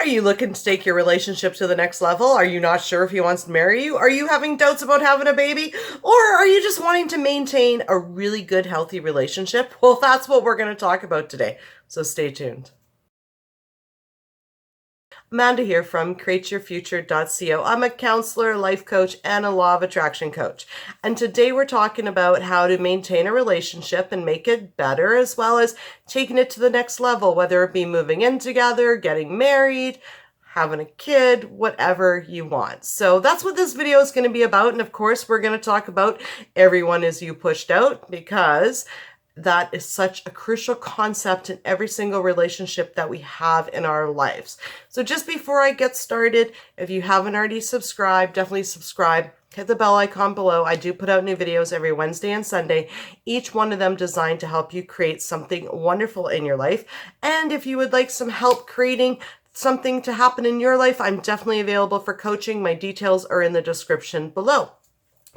Are you looking to take your relationship to the next level? Are you not sure if he wants to marry you? Are you having doubts about having a baby? Or are you just wanting to maintain a really good, healthy relationship? Well, that's what we're going to talk about today. So stay tuned. Amanda here from createyourfuture.co. I'm a counselor, life coach, and a law of attraction coach. And today we're talking about how to maintain a relationship and make it better, as well as taking it to the next level, whether it be moving in together, getting married, having a kid, whatever you want. So that's what this video is going to be about. And of course, we're going to talk about everyone is you pushed out, because that is such a crucial concept in every single relationship that we have in our lives. So just before I get started, if you haven't already subscribed, definitely subscribe. Hit the bell icon below. I do put out new videos every Wednesday and Sunday, each one of them designed to help you create something wonderful in your life. And if you would like some help creating something to happen in your life, I'm definitely available for coaching. My details are in the description below.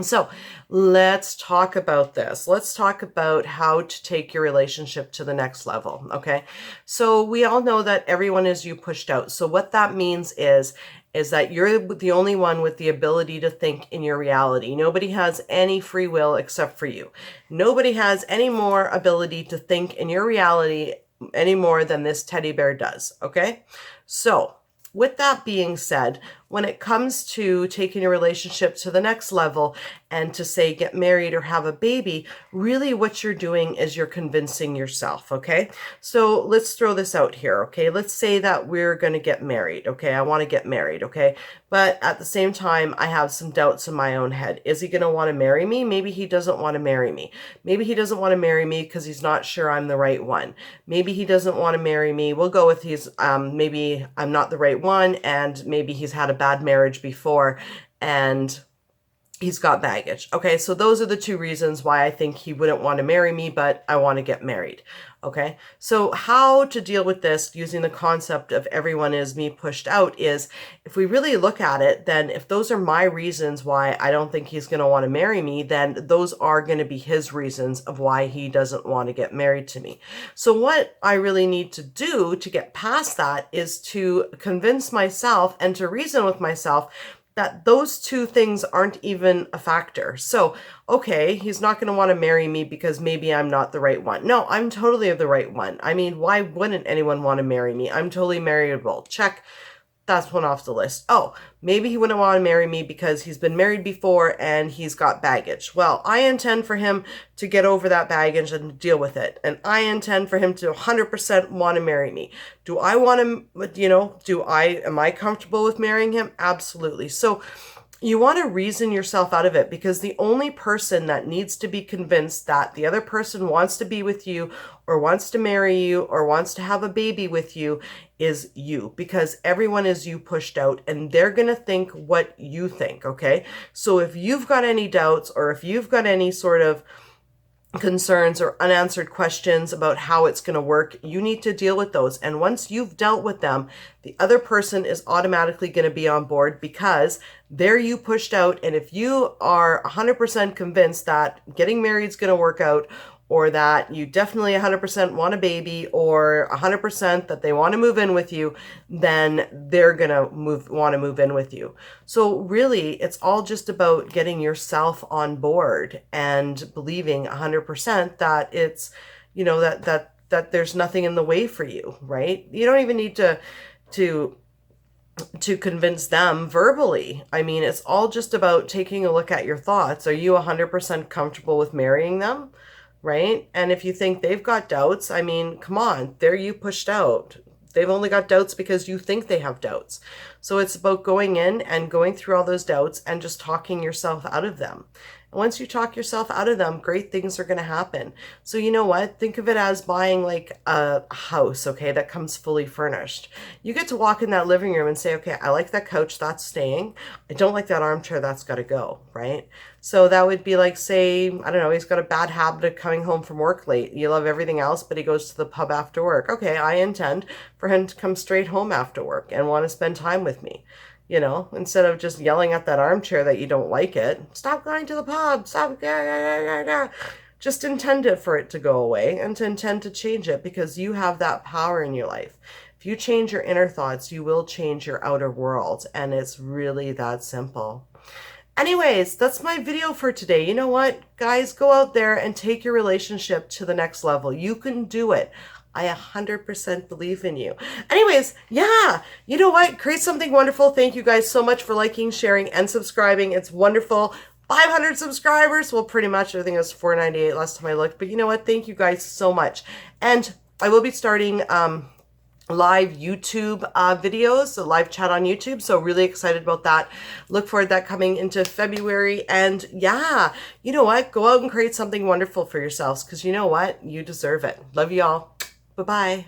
So let's talk about this. Let's talk about how to take your relationship to the next level, okay? So we all know that everyone is you pushed out. So what that means is that you're the only one with the ability to think in your reality. Nobody has any free will except for you. Nobody has any more ability to think in your reality any more than this teddy bear does, okay? So with that being said, when it comes to taking a relationship to the next level and to say get married or have a baby, really what you're doing is you're convincing yourself, okay? So let's throw this out here, okay? Let's say that we're going to get married, okay? I want to get married, okay? But at the same time, I have some doubts in my own head. Is he going to want to marry me? Maybe he doesn't want to marry me. Maybe he doesn't want to marry me because he's not sure I'm the right one. Maybe he doesn't want to marry me. We'll go with maybe I'm not the right one, and maybe he's had a bad marriage before and he's got baggage. Okay, so those are the two reasons why I think he wouldn't want to marry me, but I want to get married. Okay, so how to deal with this using the concept of everyone is me pushed out is, if we really look at it, then if those are my reasons why I don't think he's going to want to marry me, then those are going to be his reasons of why he doesn't want to get married to me. So what I really need to do to get past that is to convince myself and to reason with myself that those two things aren't even a factor. So, okay, he's not going to want to marry me because maybe I'm not the right one. No, I'm totally the right one. I mean, why wouldn't anyone want to marry me? I'm totally marriageable. Check. That's one off the list. Oh, maybe he wouldn't want to marry me because he's been married before and he's got baggage. Well, I intend for him to get over that baggage and deal with it. And I intend for him to 100% want to marry me. Do I want to, am I comfortable with marrying him? Absolutely. So you want to reason yourself out of it, because the only person that needs to be convinced that the other person wants to be with you or wants to marry you or wants to have a baby with you is you, because everyone is you pushed out and they're going to think what you think, okay? So if you've got any doubts or if you've got any sort of concerns or unanswered questions about how it's going to work, you need to deal with those. And once you've dealt with them, the other person is automatically going to be on board, because they're you pushed out. And if you are 100% convinced that getting married is going to work out, or that you definitely 100% want a baby, or 100% that they want to move in with you, then they're going to want to move in with you. So really, it's all just about getting yourself on board and believing 100% that it's, that there's nothing in the way for you, right? You don't even need to convince them verbally. I mean, it's all just about taking a look at your thoughts. Are you 100% comfortable with marrying them? Right? And if you think they've got doubts, I mean, come on, they're you pushed out. They've only got doubts because you think they have doubts. So it's about going in and going through all those doubts and just talking yourself out of them. And once you talk yourself out of them, great things are going to happen. So you know what? Think of it as buying like a house, okay, that comes fully furnished. You get to walk in that living room and say, okay, I like that couch, that's staying. I don't like that armchair, that's got to go, right? So that would be like, say, I don't know, he's got a bad habit of coming home from work late. You love everything else, but he goes to the pub after work. Okay, I intend for him to come straight home after work and want to spend time with me. Instead of just yelling at that armchair that you don't like it, stop going to the pub, stop, just intend it for it to go away and to intend to change it, because you have that power in your life. If you change your inner thoughts, you will change your outer world. And it's really that simple. Anyways, that's my video for today. You know what, guys, go out there and take your relationship to the next level. You can do it. I 100% believe in you. Anyways, yeah, you know what? Create something wonderful. Thank you guys so much for liking, sharing, and subscribing. It's wonderful. 500 subscribers. Well, pretty much. I think it was 498 last time I looked. But you know what? Thank you guys so much. And I will be starting live YouTube videos, so live chat on YouTube. So really excited about that. Look forward to that coming into February. And yeah, you know what? Go out and create something wonderful for yourselves, because you know what? You deserve it. Love you all. Bye-bye.